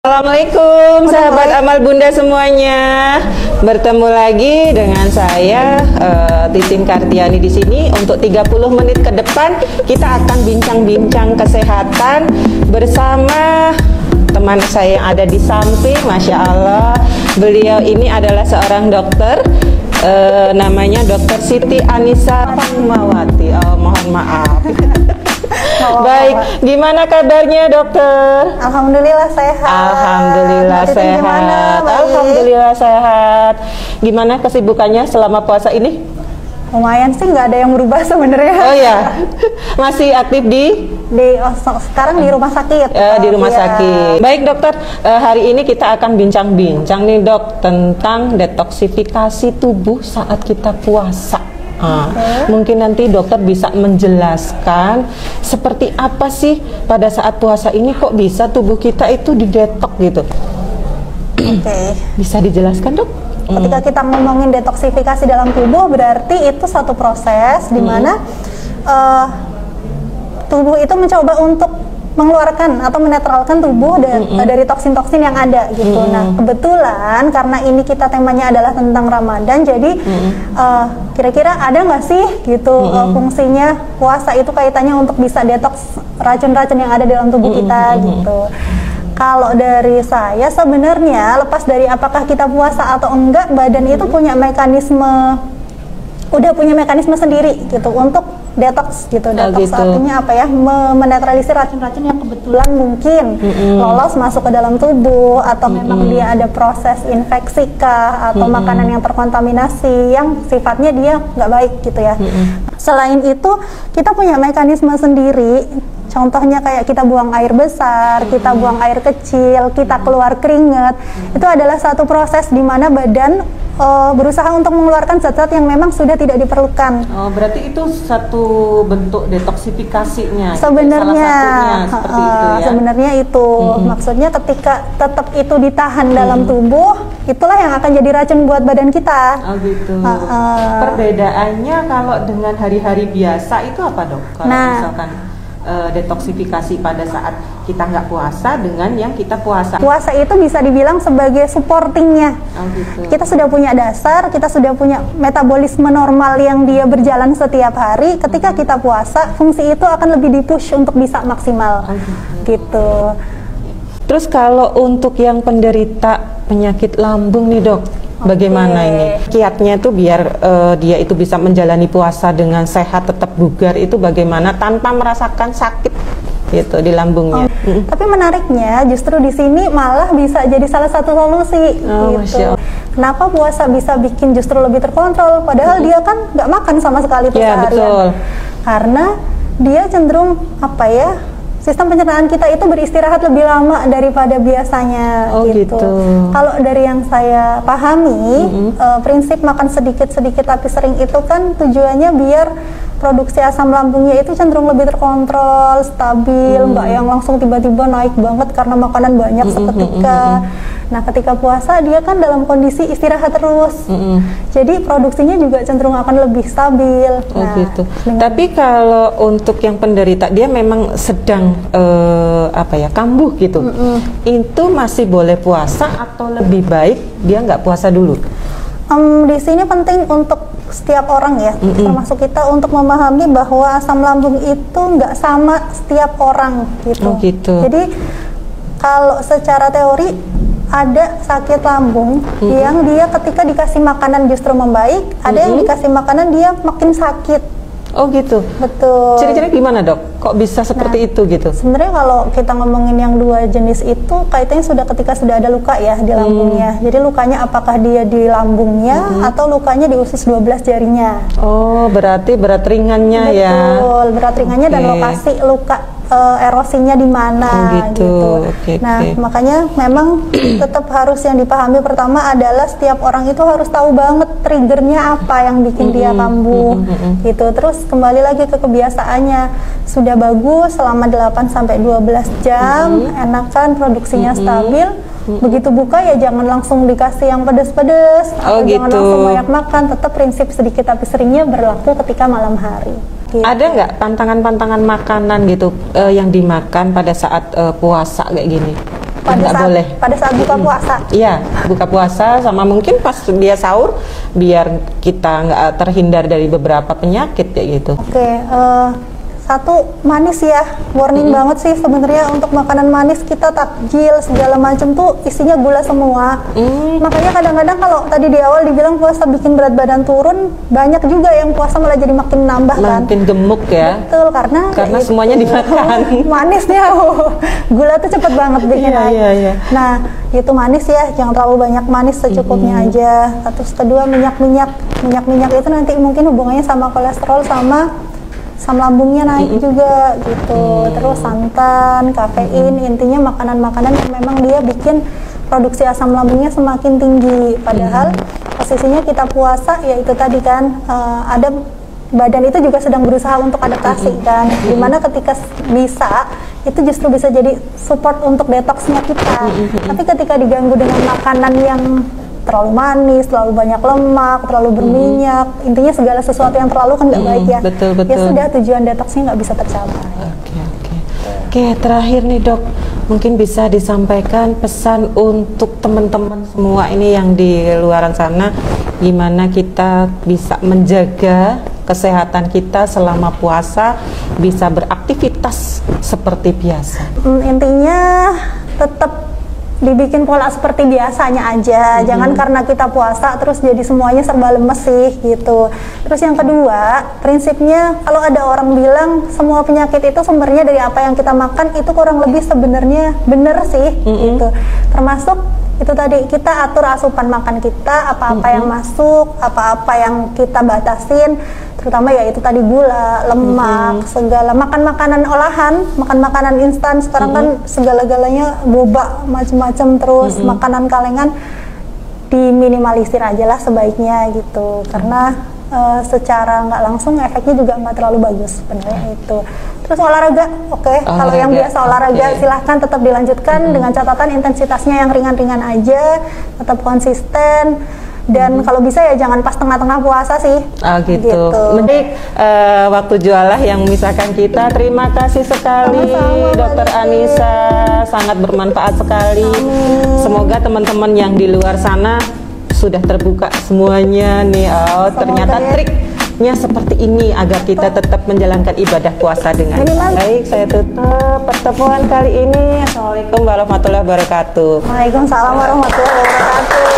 Assalamualaikum sahabat amal bunda semuanya. Bertemu lagi dengan saya Titin Kartiani di sini untuk 30 menit ke depan kita akan bincang-bincang kesehatan bersama teman saya yang ada di samping. Masya Allah, beliau ini adalah seorang dokter, namanya Dr. Siti Anissa Fatmawati. Oh, mohon maaf. Baik, gimana kabarnya dokter? Alhamdulillah sehat. Alhamdulillah sehat. Alhamdulillah sehat. Gimana kesibukannya selama puasa ini? Lumayan sih, nggak ada yang berubah sebenarnya. Oh ya, masih aktif sekarang di rumah sakit. Di rumah sakit. Baik dokter, hari ini kita akan bincang-bincang nih dok tentang detoksifikasi tubuh saat kita puasa. Mungkin nanti dokter bisa menjelaskan seperti apa sih pada saat puasa ini kok bisa tubuh kita itu didetok gitu. Bisa dijelaskan dok? Ketika kita ngomongin detoksifikasi dalam tubuh, berarti itu satu proses di mana tubuh itu mencoba untuk mengeluarkan atau menetralkan tubuh dari toksin-toksin yang ada gitu. Nah, kebetulan karena ini kita temanya adalah tentang Ramadan, jadi kira-kira ada nggak sih gitu fungsinya puasa itu kaitannya untuk bisa detoks racun-racun yang ada dalam tubuh kita gitu. Kalau dari saya sebenarnya lepas dari apakah kita puasa atau enggak, badan itu punya mekanisme sendiri gitu untuk detox gitu. Detox artinya apa ya? Menetralisir racun-racun yang kebetulan mungkin lolos masuk ke dalam tubuh, atau memang dia ada proses infeksi kah, atau makanan yang terkontaminasi yang sifatnya dia nggak baik gitu ya. Selain itu kita punya mekanisme sendiri. Contohnya kayak kita buang air besar, kita buang air kecil, kita keluar keringat. Itu adalah satu proses di mana badan berusaha untuk mengeluarkan zat-zat yang memang sudah tidak diperlukan. Oh, berarti itu satu bentuk detoksifikasinya. Sebenarnya, seperti itu ya. Sebenarnya itu maksudnya ketika tetap itu ditahan dalam tubuh, itulah yang akan jadi racun buat badan kita. Oh gitu. Perbedaannya kalau dengan hari-hari biasa itu apa dok? Kalau misalkan detoksifikasi pada saat kita nggak puasa dengan yang kita puasa. Puasa itu bisa dibilang sebagai supportingnya. Oh, gitu. Kita sudah punya dasar, kita sudah punya metabolisme normal yang dia berjalan setiap hari. Ketika kita puasa, fungsi itu akan lebih dipush untuk bisa maksimal. Gitu. Terus kalau untuk yang penderita penyakit lambung nih dok, bagaimana ini kiatnya tuh biar dia itu bisa menjalani puasa dengan sehat, tetap bugar itu bagaimana tanpa merasakan sakit gitu di lambungnya? Tapi menariknya justru di sini malah bisa jadi salah satu solusi gitu. Kenapa puasa bisa bikin justru lebih terkontrol padahal dia kan nggak makan sama sekali tuh seharian. Betul. Karena dia cenderung apa ya? Sistem pencernaan kita itu beristirahat lebih lama daripada biasanya gitu. Kalau dari yang saya pahami, prinsip makan sedikit-sedikit tapi sering itu kan tujuannya biar produksi asam lambungnya itu cenderung lebih terkontrol, stabil, nggak yang langsung tiba-tiba naik banget karena makanan banyak seketika. Nah, ketika puasa dia kan dalam kondisi istirahat terus, jadi produksinya juga cenderung akan lebih stabil. Tapi kalau untuk yang penderita dia memang sedang kambuh gitu, itu masih boleh puasa atau lebih baik dia nggak puasa dulu? Di sini penting untuk setiap orang ya, termasuk kita untuk memahami bahwa asam lambung itu nggak sama setiap orang gitu. Jadi kalau secara teori ada sakit lambung yang dia ketika dikasih makanan justru membaik, ada yang dikasih makanan dia makin sakit. Oh gitu. Betul. Ciri-ciri gimana dok? Kok bisa seperti itu gitu? Sebenarnya kalau kita ngomongin yang dua jenis itu kaitannya sudah ketika sudah ada luka ya di lambungnya. Jadi lukanya apakah dia di lambungnya atau lukanya di usus 12 jarinya. Oh, berarti berat ringannya ya. Betul, berat ringannya dan lokasi luka erosinya di mana gitu. Nah, makanya memang tetap harus yang dipahami pertama adalah setiap orang itu harus tahu banget triggernya apa yang bikin dia kambuh gitu. Terus kembali lagi ke kebiasaannya. Sudah bagus selama 8 sampai 12 jam, enakan produksinya stabil. Begitu buka ya jangan langsung dikasih yang pedas-pedas atau jangan langsung banyak makan. Tetap prinsip sedikit tapi seringnya berlaku ketika malam hari. Gitu. Ada nggak pantangan-pantangan makanan gitu yang dimakan pada saat puasa kayak gini? pada saat buka puasa. Iya, buka puasa sama mungkin pas dia sahur biar kita nggak terhindar dari beberapa penyakit kayak gitu. Oke, satu manis ya, warning banget sih sebenarnya untuk makanan manis. Kita takjil segala macam tuh isinya gula semua. Makanya kadang-kadang kalau tadi di awal dibilang puasa bikin berat badan turun, banyak juga yang puasa malah jadi makin nambah kan, makin gemuk ya. Betul, karena semuanya dimakan. Manisnya gula tuh cepet banget bikin naik. Iya. Nah itu manis ya, jangan terlalu banyak manis, secukupnya aja. Terus kedua minyak itu nanti mungkin hubungannya sama kolesterol sama asam lambungnya naik juga gitu. Terus santan, kafein, intinya makanan-makanan yang memang dia bikin produksi asam lambungnya semakin tinggi. Padahal posisinya kita puasa ya itu tadi kan, ada badan itu juga sedang berusaha untuk adaptasi kan, dimana ketika bisa itu justru bisa jadi support untuk detoxnya kita. Tapi ketika diganggu dengan makanan yang terlalu manis, terlalu banyak lemak, terlalu berminyak, intinya segala sesuatu yang terlalu kan nggak baik ya. Betul. Ya sudah, tujuan detoxnya nggak bisa tercapai. Oke, terakhir nih dok, mungkin bisa disampaikan pesan untuk teman-teman semua ini yang di luaran sana, gimana kita bisa menjaga kesehatan kita selama puasa, bisa beraktivitas seperti biasa. Intinya tetap dibikin pola seperti biasanya aja, jangan karena kita puasa terus jadi semuanya serba lemes sih gitu. Terus yang kedua, prinsipnya kalau ada orang bilang semua penyakit itu sumbernya dari apa yang kita makan, itu kurang lebih sebenarnya bener sih gitu. Termasuk itu tadi, kita atur asupan makan kita, apa-apa yang masuk, apa-apa yang kita batasin, terutama ya itu tadi gula, lemak, segala makan makanan olahan, makan makanan instan. Sekarang kan segala-galanya boba macam-macam, terus makanan kalengan diminimalisir aja lah sebaiknya gitu, karena secara nggak langsung efeknya juga nggak terlalu bagus sebenarnya itu. Terus olahraga, kalau yang biasa olahraga silahkan tetap dilanjutkan dengan catatan intensitasnya yang ringan-ringan aja, tetap konsisten. Dan kalau bisa ya jangan pas tengah-tengah puasa sih. Gitu. Baik, waktu jualah yang memisahkan kita. Terima kasih sekali Dokter Anissa, sangat bermanfaat sekali. Semoga teman-teman yang di luar sana sudah terbuka semuanya nih. Ternyata triknya seperti ini agar kita tetap menjalankan ibadah puasa dengan baik. Saya tutup pertemuan kali ini. Assalamualaikum warahmatullahi wabarakatuh. Waalaikumsalam warahmatullahi wabarakatuh.